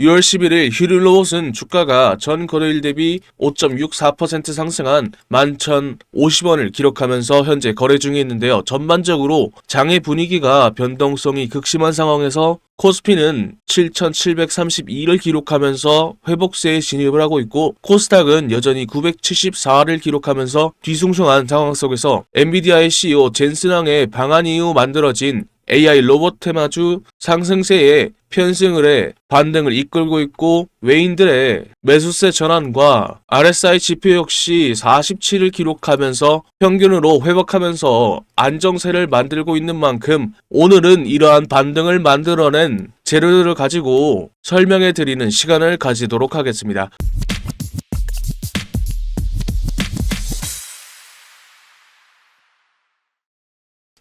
6월 11일 휴일로봇은 주가가 전 거래일 대비 5.64% 상승한 11,050원을 기록하면서 현재 거래 중에 있는데요. 전반적으로 장의 분위기가 변동성이 극심한 상황에서 코스피는 7,732를 기록하면서 회복세에 진입을 하고 있고, 코스닥은 여전히 974를 기록하면서 뒤숭숭한 상황 속에서 엔비디아의 CEO 젠슨 황의 방한 이후 만들어진 AI 로봇 테마주 상승세에 편승을 해 반등을 이끌고 있고, 외인들의 매수세 전환과 RSI 지표 역시 47을 기록하면서 평균으로 회복하면서 안정세를 만들고 있는 만큼, 오늘은 이러한 반등을 만들어낸 재료들을 가지고 설명해 드리는 시간을 가지도록 하겠습니다.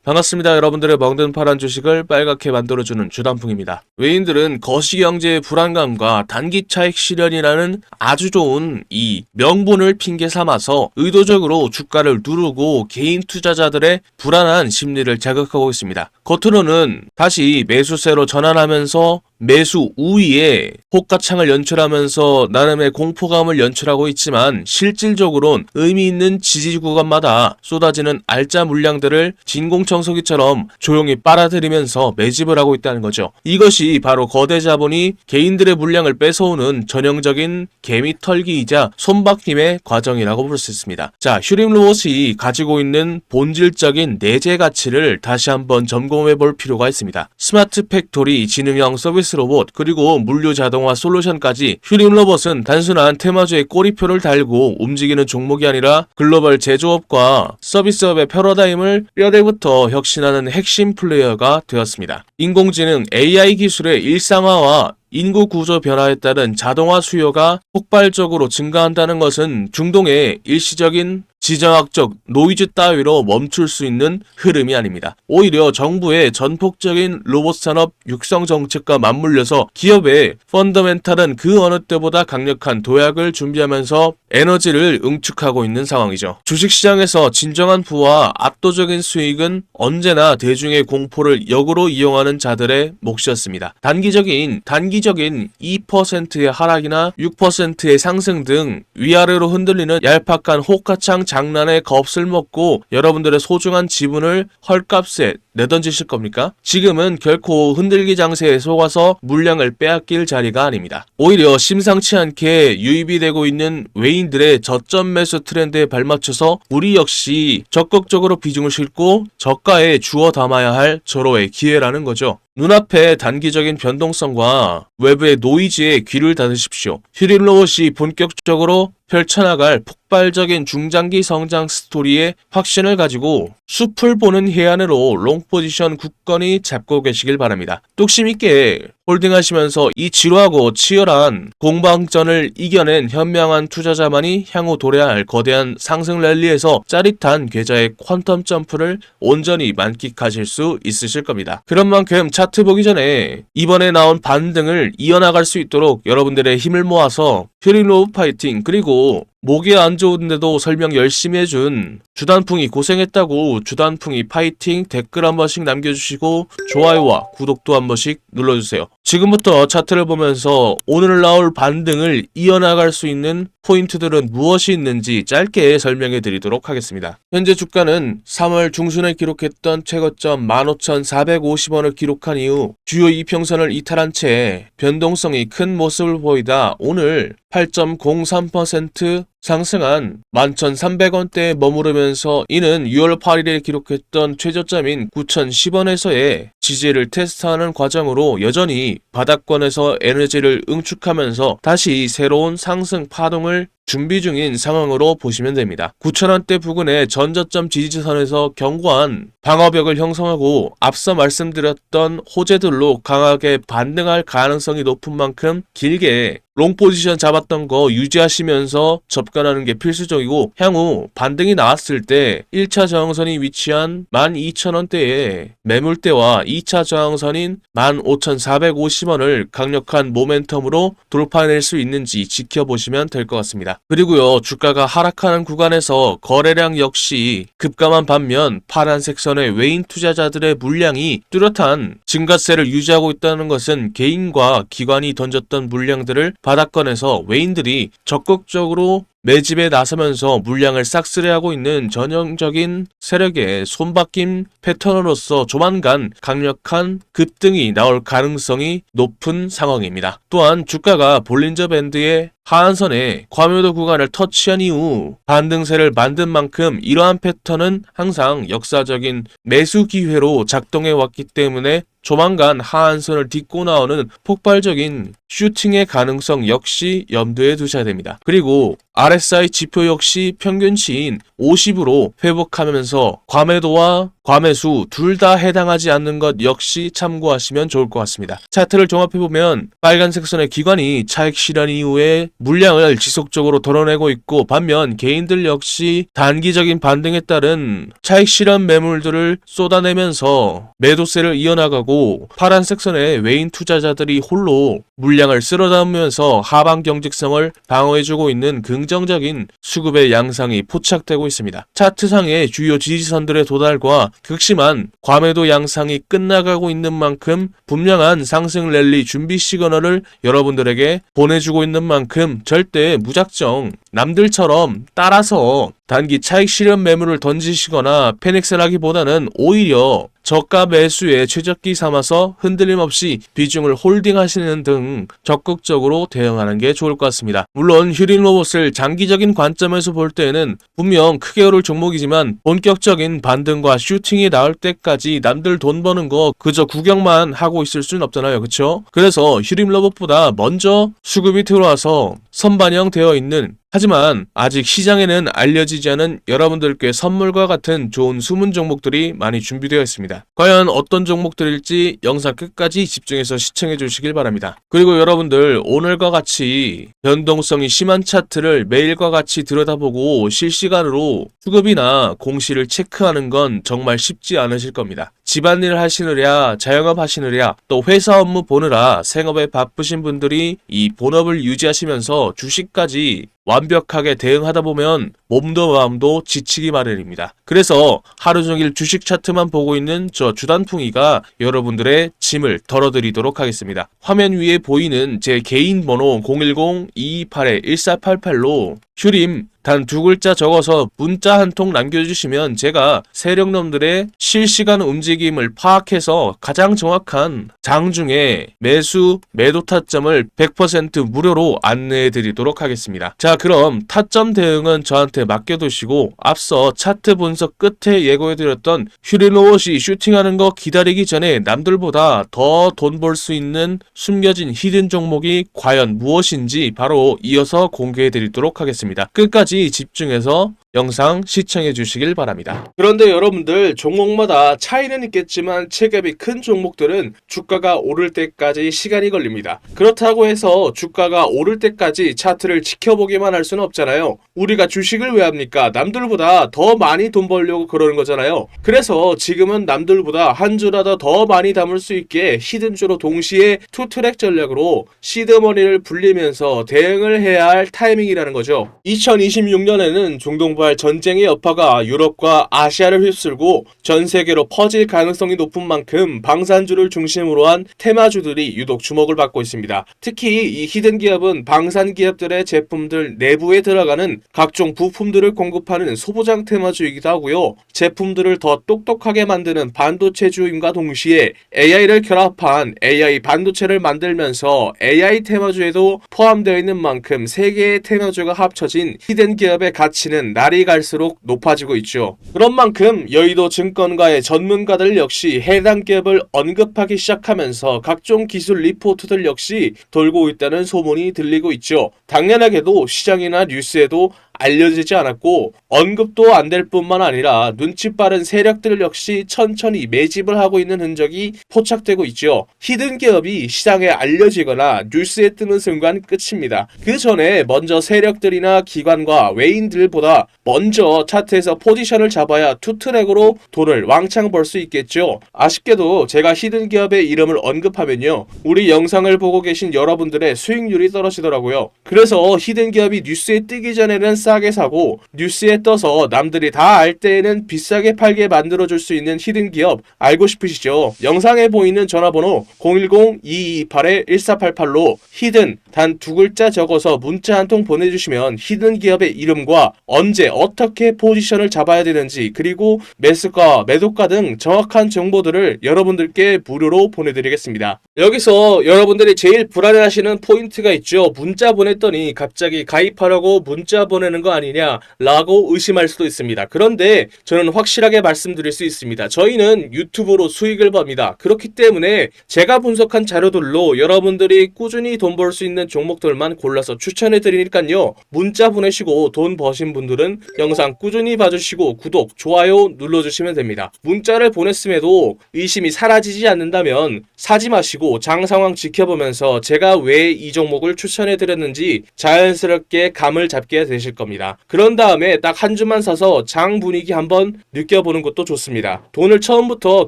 반갑습니다. 여러분들의 멍든 파란 주식을 빨갛게 만들어주는 주단풍입니다. 외인들은 거시경제의 불안감과 단기 차익 실현이라는 아주 좋은 이 명분을 핑계 삼아서 의도적으로 주가를 누르고 개인 투자자들의 불안한 심리를 자극하고 있습니다. 겉으로는 다시 매수세로 전환하면서 매수 우위에 호가창을 연출하면서 나름의 공포감을 연출하고 있지만, 실질적으로는 의미 있는 지지 구간마다 쏟아지는 알짜 물량들을 진공청소기처럼 조용히 빨아들이면서 매집을 하고 있다는 거죠. 이것이 바로 거대 자본이 개인들의 물량을 뺏어오는 전형적인 개미 털기이자 손바뀜의 과정이라고 볼 수 있습니다. 자, 휴림로봇이 가지고 있는 본질적인 내재 가치를 다시 한번 점검해 볼 필요가 있습니다. 스마트 팩토리, 지능형 서비스 로봇, 그리고 물류 자동화 솔루션까지 휴림로봇은 단순한 테마주의 꼬리표를 달고 움직이는 종목이 아니라 글로벌 제조업과 서비스업의 패러다임을 뼈대부터 혁신하는 핵심 플레이어가 되었습니다. 인공지능 AI 기술의 일상화와 인구 구조 변화에 따른 자동화 수요가 폭발적으로 증가한다는 것은 중동의 일시적인 지정학적 노이즈 따위로 멈출 수 있는 흐름이 아닙니다. 오히려 정부의 전폭적인 로봇 산업 육성 정책과 맞물려서 기업의 펀더멘탈은 그 어느 때보다 강력한 도약을 준비하면서 에너지를 응축하고 있는 상황이죠. 주식시장에서 진정한 부와 압도적인 수익은 언제나 대중의 공포를 역으로 이용하는 자들의 몫이었습니다. 단기적인 2%의 하락이나 6%의 상승 등 위아래로 흔들리는 얄팍한 호가창 장난에 겁을 먹고 여러분들의 소중한 지분을 헐값에 내던지실 겁니까? 지금은 결코 흔들기 장세에 속아서 물량을 빼앗길 자리가 아닙니다. 오히려 심상치 않게 유입이 되고 있는 외인들의 저점 매수 트렌드에 발맞춰서 우리 역시 적극적으로 비중을 싣고 저가에 주워 담아야 할 절호의 기회라는 거죠. 눈앞의 단기적인 변동성과 외부의 노이즈에 귀를 닫으십시오. 휴림로봇이 본격적으로 펼쳐나갈 폭발적인 중장기 성장 스토리에 확신을 가지고 숲을 보는 해안으로 롱포지션 굳건히 잡고 계시길 바랍니다. 뚝심있게 홀딩하시면서 이 지루하고 치열한 공방전을 이겨낸 현명한 투자자만이 향후 도래할 할 거대한 상승 랠리에서 짜릿한 계좌의 퀀텀 점프를 온전히 만끽하실 수 있으실 겁니다. 그런 만큼 차트 보기 전에 이번에 나온 반등을 이어나갈 수 있도록 여러분들의 힘을 모아서 휴림로봇 파이팅, 그리고 목이 안 좋은데도 설명 열심히 해준 주단풍이 고생했다고 주단풍이 파이팅 댓글 한 번씩 남겨주시고 좋아요와 구독도 한 번씩 눌러주세요. 지금부터 차트를 보면서 오늘 나올 반등을 이어나갈 수 있는 포인트들은 무엇이 있는지 짧게 설명해 드리도록 하겠습니다. 현재 주가는 3월 중순에 기록했던 최고점 15,450원을 기록한 이후 주요 이평선을 이탈한 채 변동성이 큰 모습을 보이다 오늘 8.03% 상승한 11,300원대에 머무르면서 이는 6월 8일에 기록했던 최저점인 9,010원에서의 지지를 테스트하는 과정으로 여전히 바닥권에서 에너지를 응축하면서 다시 새로운 상승 파동을 준비 중인 상황으로 보시면 됩니다. 9,000원대 부근의 전저점 지지선에서 견고한 방어벽을 형성하고 앞서 말씀드렸던 호재들로 강하게 반등할 가능성이 높은 만큼 길게 롱 포지션 잡았던 거 유지하시면서 접근 주가라는 게 필수적이고 향후 반등이 나왔을 때 1차 저항선이 위치한 12,000원대에 매물대와 2차 저항선인 15,450원을 강력한 모멘텀으로 돌파해낼 수 있는지 지켜보시면 될 것 같습니다. 그리고요, 주가가 하락하는 구간에서 거래량 역시 급감한 반면 파란색 선의 외인 투자자들의 물량이 뚜렷한 증가세를 유지하고 있다는 것은 개인과 기관이 던졌던 물량들을 바닥권에서 외인들이 적극적으로 매집에 나서면서 물량을 싹쓸이하고 있는 전형적인 세력의 손바뀜 패턴으로서 조만간 강력한 급등이 나올 가능성이 높은 상황입니다. 또한 주가가 볼린저 밴드의 하한선의 과매도 구간을 터치한 이후 반등세를 만든 만큼 이러한 패턴은 항상 역사적인 매수 기회로 작동해 왔기 때문에 조만간 하한선을 딛고 나오는 폭발적인 슈팅의 가능성 역시 염두에 두셔야 됩니다. 그리고 RSI 지표 역시 평균치인 50으로 회복하면서 과매도와 과매수 둘 다 해당하지 않는 것 역시 참고하시면 좋을 것 같습니다. 차트를 종합해보면 빨간색 선의 기관이 차익 실현 이후에 물량을 지속적으로 덜어내고 있고, 반면 개인들 역시 단기적인 반등에 따른 차익 실현 매물들을 쏟아내면서 매도세를 이어나가고, 파란색 선의 외인 투자자들이 홀로 물량을 쓸어담으면서 하방 경직성을 방어해주고 있는 긍정적인 수급의 양상이 포착되고 있습니다. 차트상의 주요 지지선들의 도달과 극심한 과매도 양상이 끝나가고 있는 만큼 분명한 상승 랠리 준비 시그널을 여러분들에게 보내주고 있는 만큼 절대 무작정 남들처럼 따라서 단기 차익 실현 매물을 던지시거나 패닉셀하기보다는 오히려 저가 매수에 최적기 삼아서 흔들림 없이 비중을 홀딩하시는 등 적극적으로 대응하는 게 좋을 것 같습니다. 물론 휴린로봇을 장기적인 관점에서 볼 때에는 분명 크게 오를 종목이지만 본격적인 반등과 슈팅이 나올 때까지 남들 돈 버는 거 그저 구경만 하고 있을 수는 없잖아요. 그쵸? 그래서 휴린로봇보다 먼저 수급이 들어와서 선반영되어 있는, 하지만 아직 시장에는 알려지지 않은 여러분들께 선물과 같은 좋은 숨은 종목들이 많이 준비되어 있습니다. 과연 어떤 종목들일지 영상 끝까지 집중해서 시청해 주시길 바랍니다. 그리고 여러분들, 오늘과 같이 변동성이 심한 차트를 매일과 같이 들여다보고 실시간으로 수급이나 공시를 체크하는 건 정말 쉽지 않으실 겁니다. 집안일 하시느랴, 자영업 하시느랴, 또 회사 업무 보느라 생업에 바쁘신 분들이 이 본업을 유지하시면서 주식까지 완벽하게 대응하다 보면 몸도 마음도 지치기 마련입니다. 그래서 하루 종일 주식 차트만 보고 있는 저 주단풍이가 여러분들의 짐을 덜어드리도록 하겠습니다. 화면 위에 보이는 제 개인 번호 010-228-1488로 휴림 단 두 글자 적어서 문자 한 통 남겨주시면 제가 세력놈들의 실시간 움직임을 파악해서 가장 정확한 장중에 매수, 매도 타점을 100% 무료로 안내해 드리도록 하겠습니다. 자, 그럼 타점 대응은 저한테 맡겨두시고 앞서 차트 분석 끝에 예고해드렸던 휴린로봇이 슈팅하는 거 기다리기 전에 남들보다 더 돈 벌 수 있는 숨겨진 히든 종목이 과연 무엇인지 바로 이어서 공개해 드리도록 하겠습니다. 끝까지 집중해서 영상 시청해 주시길 바랍니다. 그런데 여러분들, 종목마다 차이는 있겠지만 체급이 큰 종목들은 주가가 오를 때까지 시간이 걸립니다. 그렇다고 해서 주가가 오를 때까지 차트를 지켜보기만 할 수는 없잖아요. 우리가 주식을 왜 합니까? 남들보다 더 많이 돈 벌려고 그러는 거잖아요. 그래서 지금은 남들보다 한 주라도 더 많이 담을 수 있게 히든주로 동시에 투트랙 전략으로 시드머니를 불리면서 대응을 해야 할 타이밍이라는 거죠. 2026년에는 중동발 전쟁의 여파가 유럽과 아시아를 휩쓸고 전 세계로 퍼질 가능성이 높은 만큼 방산주를 중심으로 한 테마주들이 유독 주목을 받고 있습니다. 특히 이 히든 기업은 방산 기업들의 제품들 내부에 들어가는 각종 부품들을 공급하는 소부장 테마주이기도 하고요. 제품들을 더 똑똑하게 만드는 반도체주임과 동시에 AI를 결합한 AI 반도체를 만들면서 AI 테마주에도 포함되어 있는 만큼 세 개의 테마주가 합쳐진 히든 기업의 가치는 날이 갈수록 높아지고 있죠. 그런 만큼 여의도 증권가의 전문가들 역시 해당 기업을 언급하기 시작하면서 각종 기술 리포트들 역시 돌고 있다는 소문이 들리고 있죠. 당연하게도 시장이나 뉴스에도 알려지지 않았고 언급도 안 될 뿐만 아니라 눈치 빠른 세력들 역시 천천히 매집을 하고 있는 흔적이 포착되고 있죠. 히든 기업이 시장에 알려지거나 뉴스에 뜨는 순간 끝입니다. 그 전에 먼저 세력들이나 기관과 외인들보다 먼저 차트에서 포지션을 잡아야 투트랙으로 돈을 왕창 벌 수 있겠죠. 아쉽게도 제가 히든 기업의 이름을 언급하면요, 우리 영상을 보고 계신 여러분들의 수익률이 떨어지더라고요. 그래서 히든 기업이 뉴스에 뜨기 전에는 싸게 사고 뉴스에 떠서 남들이 다 알 때에는 비싸게 팔게 만들어줄 수 있는 히든 기업 알고 싶으시죠? 영상에 보이는 전화번호 010-2228-1488로 히든 단 두 글자 적어서 문자 한 통 보내주시면 히든 기업의 이름과 언제 어떻게 포지션을 잡아야 되는지, 그리고 매수가, 매도가 등 정확한 정보들을 여러분들께 무료로 보내드리겠습니다. 여기서 여러분들이 제일 불안해하시는 포인트가 있죠. 문자 보냈더니 갑자기 가입하라고 문자 보내는 거 아니냐 라고 의심할 수도 있습니다. 그런데 저는 확실하게 말씀드릴 수 있습니다. 저희는 유튜브로 수익을 법니다. 그렇기 때문에 제가 분석한 자료들로 여러분들이 꾸준히 돈 벌 수 있는 종목들만 골라서 추천해 드리니까요, 문자 보내시고 돈 버신 분들은 영상 꾸준히 봐주시고 구독, 좋아요 눌러주시면 됩니다. 문자를 보냈음에도 의심이 사라지지 않는다면 사지 마시고 장 상황 지켜보면서 제가 왜 이 종목을 추천해 드렸는지 자연스럽게 감을 잡게 되실 겁니다. 그런 다음에 딱 한 주만 사서 장 분위기 한번 느껴보는 것도 좋습니다. 돈을 처음부터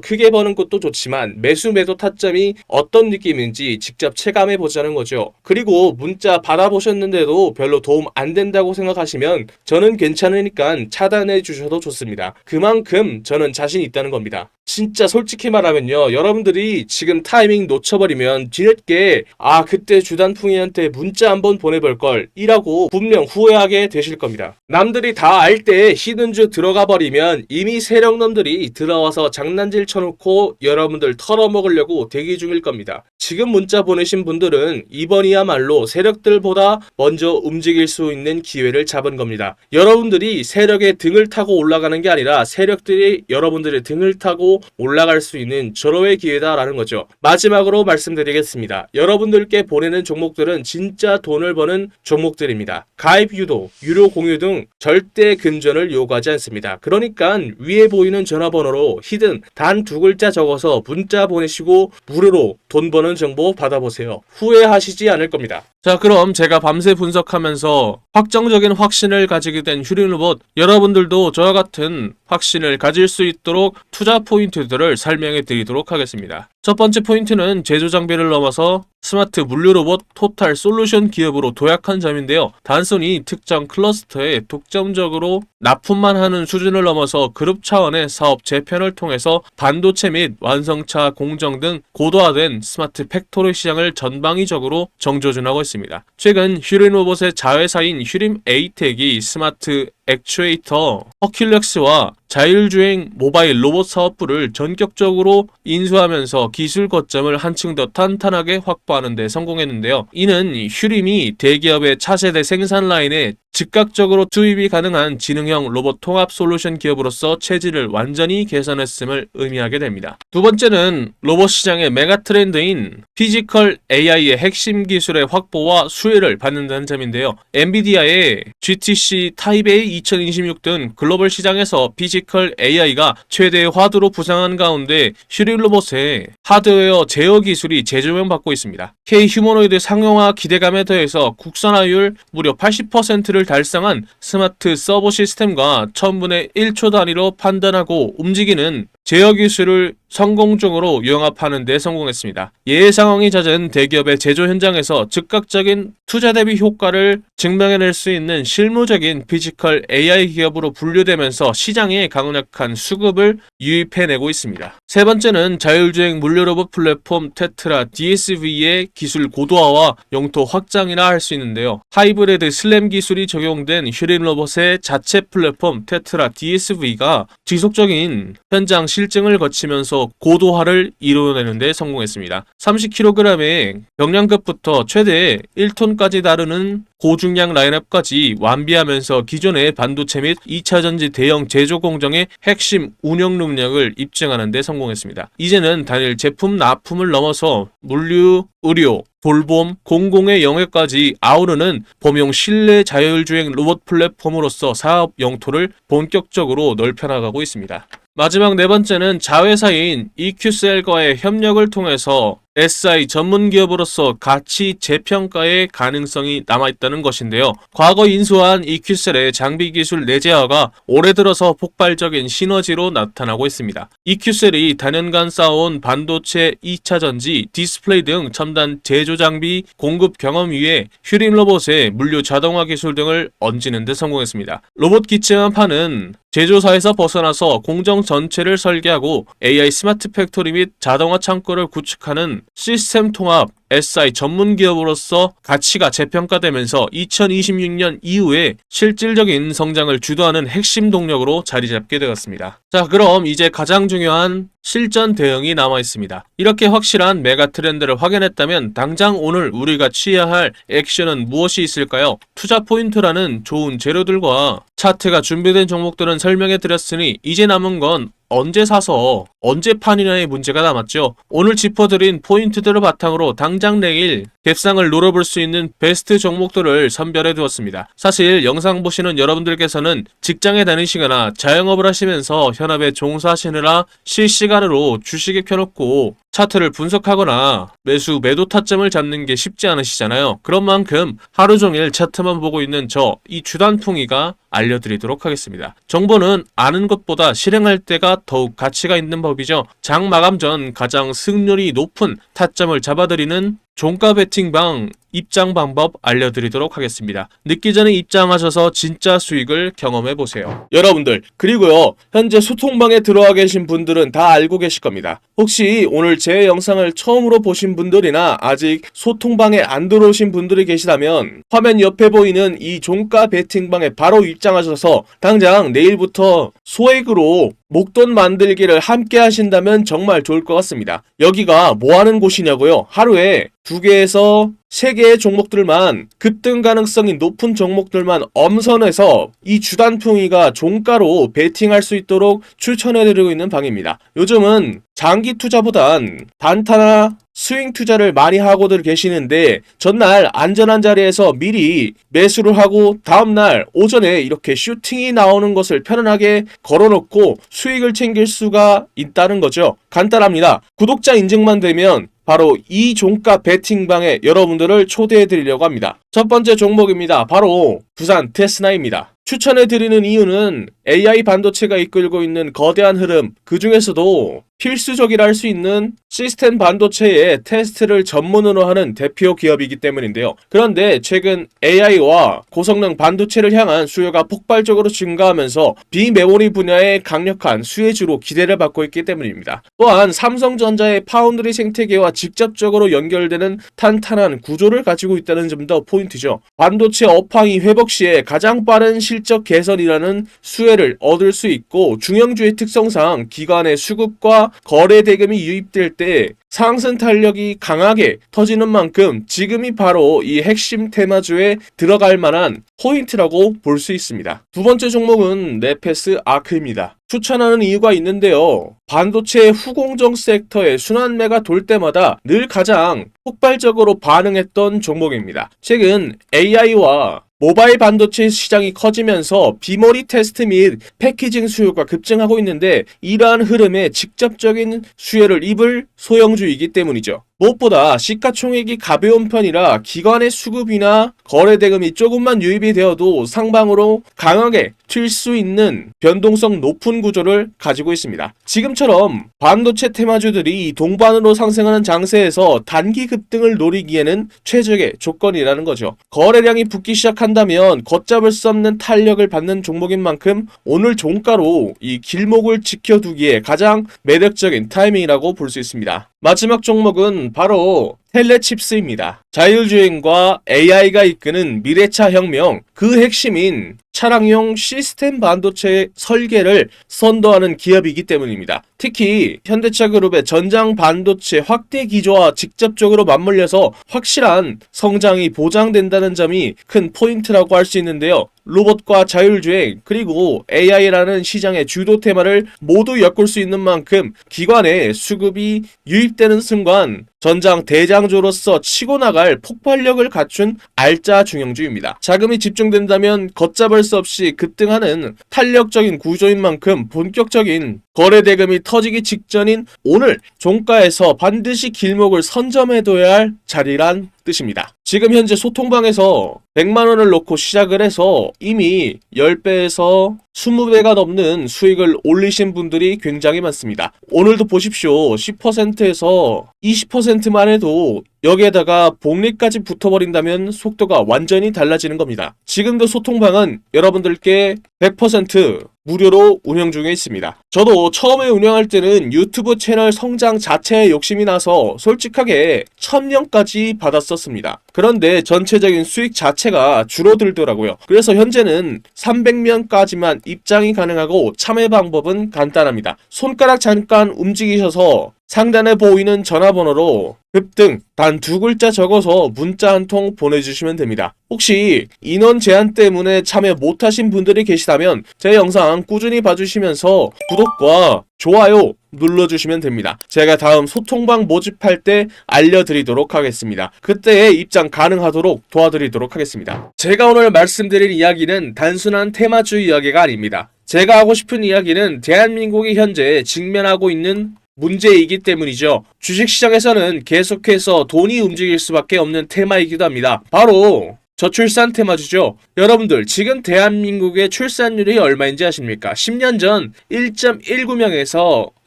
크게 버는 것도 좋지만 매수 매도 타점이 어떤 느낌인지 직접 체감해 보자는 거죠. 그리고 문자 받아보셨는데도 별로 도움 안 된다고 생각하시면 저는 괜찮으니까 차단해 주셔도 좋습니다. 그만큼 저는 자신 있다는 겁니다. 진짜 솔직히 말하면요, 여러분들이 지금 타이밍 놓쳐버리면 뒤늦게 그때 주단풍이한테 문자 한번 보내볼걸 이라고 분명 후회하게 되실 겁니다. 남들이 다 알 때 히든주 들어가 버리면 이미 세력놈들이 들어와서 장난질 쳐놓고 여러분들 털어먹으려고 대기 중일 겁니다. 지금 문자 보내신 분들은 이번이야말로 세력들보다 먼저 움직일 수 있는 기회를 잡은 겁니다. 여러분들이 세력의 등을 타고 올라가는 게 아니라 세력들이 여러분들의 등을 타고 올라갈 수 있는 절호의 기회다라는 거죠. 마지막으로 말씀드리겠습니다. 여러분들께 보내는 종목들은 진짜 돈을 버는 종목들입니다. 가입 유도, 유료 공유 등 절대 근전을 요구하지 않습니다. 그러니까 위에 보이는 전화번호로 히든 단 두 글자 적어서 문자 보내시고 무료로 돈 버는 정보 받아보세요. 후회하시지 않을 겁니다. 자, 그럼 제가 밤새 분석하면서 확정적인 확신을 가지게 된 휴린로봇, 여러분들도 저와 같은 확신을 가질 수 있도록 투자 포인트들을 설명해 드리도록 하겠습니다. 첫 번째 포인트는 제조 장비를 넘어서 스마트 물류 로봇 토탈 솔루션 기업으로 도약한 점인데요. 단순히 특정 클러스터에 독점적으로 납품만 하는 수준을 넘어서 그룹 차원의 사업 재편을 통해서 반도체 및 완성차 공정 등 고도화된 스마트 팩토리 시장을 전방위적으로 정조준하고 있습니다. 최근 휴린로봇의 자회사인 휴림 에이텍이 스마트 액추에이터 허큘렉스와 자율주행 모바일 로봇 사업부를 전격적으로 인수하면서 기술 거점을 한층 더 탄탄하게 확보하는 데 성공했는데요. 이는 휴림이 대기업의 차세대 생산 라인에 즉각적으로 투입이 가능한 지능형 로봇 통합 솔루션 기업으로서 체질을 완전히 개선했음을 의미하게 됩니다. 두 번째는 로봇 시장의 메가 트렌드인 피지컬 AI의 핵심 기술의 확보와 수혜를 받는다는 점인데요. 엔비디아의 GTC 타이베이 2026 등 글로벌 시장에서 피지컬 AI가 최대의 화두로 부상한 가운데 휴린 로봇의 하드웨어 제어 기술이 재조명받고 있습니다. K 휴머노이드 상용화 기대감에 더해서 국산화율 무려 80%를 달성한 스마트 서버 시스템과 1000분의 1초 단위로 판단하고 움직이는 제어 기술을 성공적으로 융합하는 데 성공했습니다. 예외 상황이 잦은 대기업의 제조 현장에서 즉각적인 투자 대비 효과를 증명해낼 수 있는 실무적인 피지컬 AI 기업으로 분류되면서 시장에 강력한 수급을 유입해내고 있습니다. 세 번째는 자율주행 물류 로봇 플랫폼 테트라 DSV의 기술 고도화와 영토 확장이라 할 수 있는데요. 하이브리드 슬램 기술이 적용된 휴린 로봇의 자체 플랫폼 테트라 DSV가 지속적인 현장 실증을 거치면서 고도화를 이루어내는 데 성공했습니다. 30kg의 경량급부터 최대 1톤까지 다루는 고중량 라인업까지 완비하면서 기존의 반도체 및 2차전지 대형 제조 공정의 핵심 운영 능력을 입증하는 데 성공했습니다. 이제는 단일 제품 납품을 넘어서 물류, 의료, 돌봄, 공공의 영역까지 아우르는 범용 실내 자율주행 로봇 플랫폼으로서 사업 영토를 본격적으로 넓혀나가고 있습니다. 마지막 네 번째는 자회사인 EQCell과의 협력을 통해서 SI 전문 기업으로서 가치 재평가의 가능성이 남아있다는 것인데요. 과거 인수한 EQCell의 장비 기술 내재화가 올해 들어서 폭발적인 시너지로 나타나고 있습니다. EQCell이 단연간 쌓아온 반도체 2차 전지, 디스플레이 등 첨단 제조 장비 공급 경험 위에 휴림 로봇의 물류 자동화 기술 등을 얹는 데 성공했습니다. 로봇 기체만 파는 제조사에서 벗어나서 공정 전체를 설계하고 AI 스마트 팩토리 및 자동화 창고를 구축하는 시스템 통합 SI 전문 기업으로서 가치가 재평가되면서 2026년 이후에 실질적인 성장을 주도하는 핵심 동력으로 자리 잡게 되었습니다. 자, 그럼 이제 가장 중요한 실전 대응이 남아 있습니다. 이렇게 확실한 메가 트렌드를 확인했다면 당장 오늘 우리가 취해야 할 액션은 무엇이 있을까요? 투자 포인트라는 좋은 재료들과 차트가 준비된 종목들은 설명해 드렸으니 이제 남은 건 언제 사서 언제 파느냐의 문제가 남았죠. 오늘 짚어드린 포인트들을 바탕으로 당장 내일 갭상을 노려볼 수 있는 베스트 종목들을 선별해 두었습니다. 사실 영상 보시는 여러분들께서는 직장에 다니시거나 자영업을 하시면서 현업에 종사하시느라 실시간으로 주식에 켜놓고 차트를 분석하거나 매수 매도 타점을 잡는 게 쉽지 않으시잖아요. 그런 만큼 하루 종일 차트만 보고 있는 이 주단풍이가 알려드리도록 하겠습니다. 정보는 아는 것보다 실행할 때가 더욱 가치가 있는 법이죠. 장 마감 전 가장 승률이 높은 타점을 잡아드리는 종가 베팅방 입장 방법 알려드리도록 하겠습니다. 늦기 전에 입장하셔서 진짜 수익을 경험해보세요. 여러분들, 그리고요, 현재 소통방에 들어와 계신 분들은 다 알고 계실 겁니다. 혹시 오늘 제 영상을 처음으로 보신 분들이나 아직 소통방에 안 들어오신 분들이 계시다면 화면 옆에 보이는 이 종가 베팅방에 바로 입장하셔서 당장 내일부터 소액으로 목돈 만들기를 함께 하신다면 정말 좋을 것 같습니다. 여기가 뭐 하는 곳이냐고요? 하루에 2개에서 3개의 종목들만, 급등 가능성이 높은 종목들만 엄선해서 이 주단풍이가 종가로 베팅할 수 있도록 추천해드리고 있는 방입니다. 요즘은 장기 투자보단 단타나 스윙 투자를 많이 하고들 계시는데 전날 안전한 자리에서 미리 매수를 하고 다음날 오전에 이렇게 슈팅이 나오는 것을 편안하게 걸어놓고 수익을 챙길 수가 있다는 거죠. 간단합니다. 구독자 인증만 되면 바로 이 종가 베팅방에 여러분들을 초대해 드리려고 합니다. 첫 번째 종목입니다. 바로 두산 테스나입니다. 추천해드리는 이유는 AI 반도체가 이끌고 있는 거대한 흐름, 그 중에서도 필수적이라 할 수 있는 시스템 반도체의 테스트를 전문으로 하는 대표 기업이기 때문인데요. 그런데 최근 AI와 고성능 반도체를 향한 수요가 폭발적으로 증가하면서 비메모리 분야의 강력한 수혜주로 기대를 받고 있기 때문입니다. 또한 삼성전자의 파운드리 생태계와 직접적으로 연결되는 탄탄한 구조를 가지고 있다는 점도 포인트죠. 반도체 업황이 회복 시에 가장 빠른 실적 개선이라는 수혜를 얻을 수 있고, 중형주의 특성상 기관의 수급과 거래 대금이 유입될 때 상승 탄력이 강하게 터지는 만큼 지금이 바로 이 핵심 테마주에 들어갈 만한 포인트라고 볼 수 있습니다. 두 번째 종목은 네페스 아크입니다. 추천하는 이유가 있는데요. 반도체 후공정 섹터의 순환매가 돌 때마다 늘 가장 폭발적으로 반응했던 종목입니다. 최근 AI와 모바일 반도체 시장이 커지면서 비머리 테스트 및 패키징 수요가 급증하고 있는데 이러한 흐름에 직접적인 수혜를 입을 소형주이기 때문이죠. 무엇보다 시가총액이 가벼운 편이라 기관의 수급이나 거래 대금이 조금만 유입이 되어도 상방으로 강하게 튈 수 있는 변동성 높은 구조를 가지고 있습니다. 지금처럼 반도체 테마주들이 동반으로 상승하는 장세에서 단기 급등을 노리기에는 최적의 조건이라는 거죠. 거래량이 붙기 시작한다면 걷잡을 수 없는 탄력을 받는 종목인 만큼 오늘 종가로 이 길목을 지켜두기에 가장 매력적인 타이밍이라고 볼 수 있습니다. 마지막 종목은 바로 텔레칩스입니다. 자율주행과 AI가 이끄는 미래차 혁명, 그 핵심인 차량용 시스템 반도체 설계를 선도하는 기업이기 때문입니다. 특히 현대차그룹의 전장 반도체 확대 기조와 직접적으로 맞물려서 확실한 성장이 보장된다는 점이 큰 포인트라고 할 수 있는데요. 로봇과 자율주행 그리고 AI라는 시장의 주도 테마를 모두 엮을 수 있는 만큼 기관의 수급이 유입되는 순간 전장 대자 대장주로서 치고 나갈 폭발력을 갖춘 알짜 중형주입니다. 자금이 집중된다면 걷잡을 수 없이 급등하는 탄력적인 구조인 만큼 본격적인 거래 대금이 터지기 직전인 오늘 종가에서 반드시 길목을 선점해둬야 할 자리란 뜻입니다. 지금 현재 소통방에서 100만원을 놓고 시작을 해서 이미 10배에서 20배가 넘는 수익을 올리신 분들이 굉장히 많습니다. 오늘도 보십시오. 10%에서 20%만 해도 여기에다가 복리까지 붙어버린다면 속도가 완전히 달라지는 겁니다. 지금도 소통방은 여러분들께 100% 무료로 운영 중에 있습니다. 저도 처음에 운영할 때는 유튜브 채널 성장 자체에 욕심이 나서 솔직하게 1000명까지 받았었습니다. 그런데 전체적인 수익 자체가 줄어들더라고요. 그래서 현재는 300명까지만 입장이 가능하고 참여 방법은 간단합니다. 손가락 잠깐 움직이셔서 상단에 보이는 전화번호로 급등 단 2글자 적어서 문자 한 통 보내주시면 됩니다. 혹시 인원 제한 때문에 참여 못하신 분들이 계시다면 제 영상 꾸준히 봐주시면서 구독과 좋아요 눌러주시면 됩니다. 제가 다음 소통방 모집할 때 알려드리도록 하겠습니다. 그때에 입장 가능하도록 도와드리도록 하겠습니다. 제가 오늘 말씀드릴 이야기는 단순한 테마주 이야기가 아닙니다. 제가 하고 싶은 이야기는 대한민국이 현재 직면하고 있는 문제이기 때문이죠. 주식시장에서는 계속해서 돈이 움직일 수밖에 없는 테마이기도 합니다. 바로 저출산 테마주죠. 여러분들 지금 대한민국의 출산율이 얼마인지 아십니까? 10년 전 1.19명에서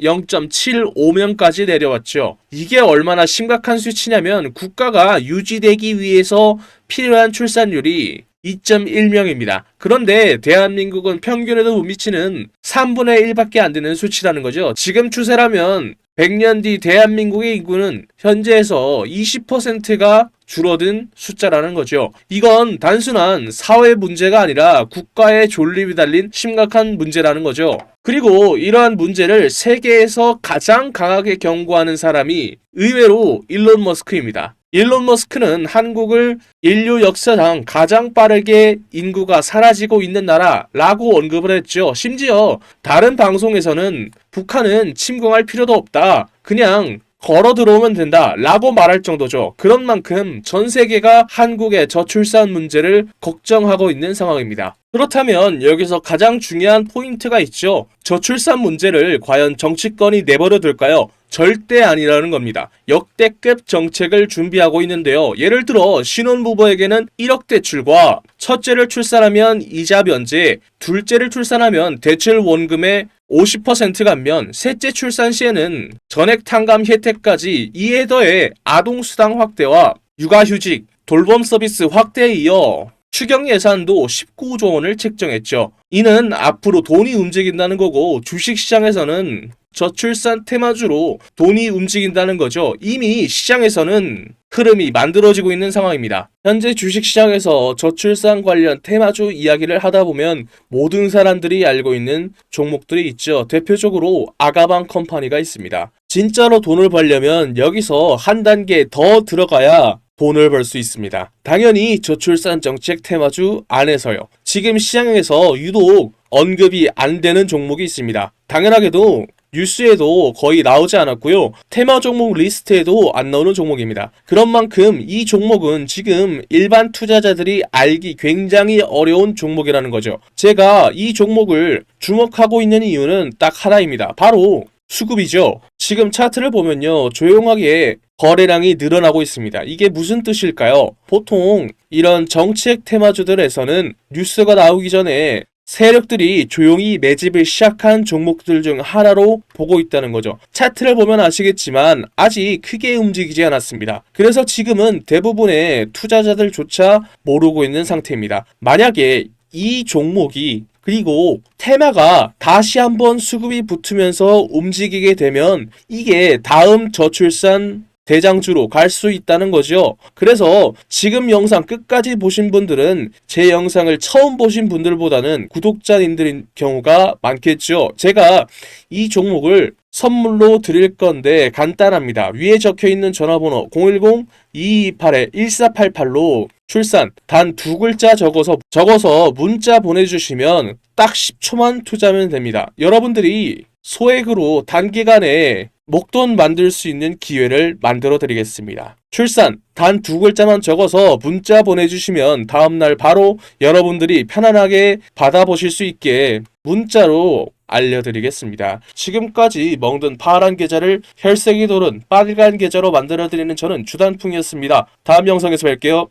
0.75명까지 내려왔죠. 이게 얼마나 심각한 수치냐면 국가가 유지되기 위해서 필요한 출산율이 2.1명입니다. 그런데 대한민국은 평균에도 못 미치는 3분의 1밖에 안 되는 수치라는 거죠. 지금 추세라면 100년 뒤 대한민국의 인구는 현재에서 20%가 줄어든 숫자라는 거죠. 이건 단순한 사회 문제가 아니라 국가의 존립이 달린 심각한 문제라는 거죠. 그리고 이러한 문제를 세계에서 가장 강하게 경고하는 사람이 의외로 일론 머스크입니다. 일론 머스크는 한국을 인류 역사상 가장 빠르게 인구가 사라지고 있는 나라라고 언급을 했죠. 심지어 다른 방송에서는 북한은 침공할 필요도 없다. 그냥 걸어 들어오면 된다 라고 말할 정도죠. 그런 만큼 전 세계가 한국의 저출산 문제를 걱정하고 있는 상황입니다. 그렇다면 여기서 가장 중요한 포인트가 있죠. 저출산 문제를 과연 정치권이 내버려 둘까요? 절대 아니라는 겁니다. 역대급 정책을 준비하고 있는데요. 예를 들어 신혼부부에게는 1억 대출과 첫째를 출산하면 이자 면제, 둘째를 출산하면 대출 원금의 50% 감면, 셋째 출산 시에는 전액 탕감 혜택까지 이에 더해 아동수당 확대와 육아휴직, 돌봄 서비스 확대에 이어 추경 예산도 19조 원을 책정했죠. 이는 앞으로 돈이 움직인다는 거고 주식시장에서는 저출산 테마주로 돈이 움직인다는 거죠. 이미 시장에서는 흐름이 만들어지고 있는 상황입니다. 현재 주식시장에서 저출산 관련 테마주 이야기를 하다 보면 모든 사람들이 알고 있는 종목들이 있죠. 대표적으로 아가방 컴퍼니가 있습니다. 진짜로 돈을 벌려면 여기서 한 단계 더 들어가야 돈을 벌 수 있습니다. 당연히 저출산 정책 테마주 안에서요. 지금 시장에서 유독 언급이 안 되는 종목이 있습니다. 당연하게도 뉴스에도 거의 나오지 않았고요. 테마 종목 리스트에도 안 나오는 종목입니다. 그런 만큼 이 종목은 지금 일반 투자자들이 알기 굉장히 어려운 종목이라는 거죠. 제가 이 종목을 주목하고 있는 이유는 딱 하나입니다. 바로 수급이죠. 지금 차트를 보면요. 조용하게 거래량이 늘어나고 있습니다. 이게 무슨 뜻일까요? 보통 이런 정책 테마주들에서는 뉴스가 나오기 전에 세력들이 조용히 매집을 시작한 종목들 중 하나로 보고 있다는 거죠. 차트를 보면 아시겠지만 아직 크게 움직이지 않았습니다. 그래서 지금은 대부분의 투자자들조차 모르고 있는 상태입니다. 만약에 이 종목이 그리고 테마가 다시 한번 수급이 붙으면서 움직이게 되면 이게 다음 저출산 대장주로 갈 수 있다는 거죠. 그래서 지금 영상 끝까지 보신 분들은 제 영상을 처음 보신 분들보다는 구독자님들인 경우가 많겠죠. 제가 이 종목을 선물로 드릴 건데 간단합니다. 위에 적혀있는 전화번호 010-228-1488로 출산 단 2글자 적어서 문자 보내주시면 딱 10초만 투자하면 됩니다. 여러분들이 소액으로 단기간에 목돈 만들 수 있는 기회를 만들어 드리겠습니다. 출산 단 2글자만 적어서 문자 보내주시면 다음날 바로 여러분들이 편안하게 받아보실 수 있게 문자로 알려드리겠습니다. 지금까지 멍든 파란 계좌를 혈색이 도는 빨간 계좌로 만들어드리는 저는 주단풍이었습니다. 다음 영상에서 뵐게요.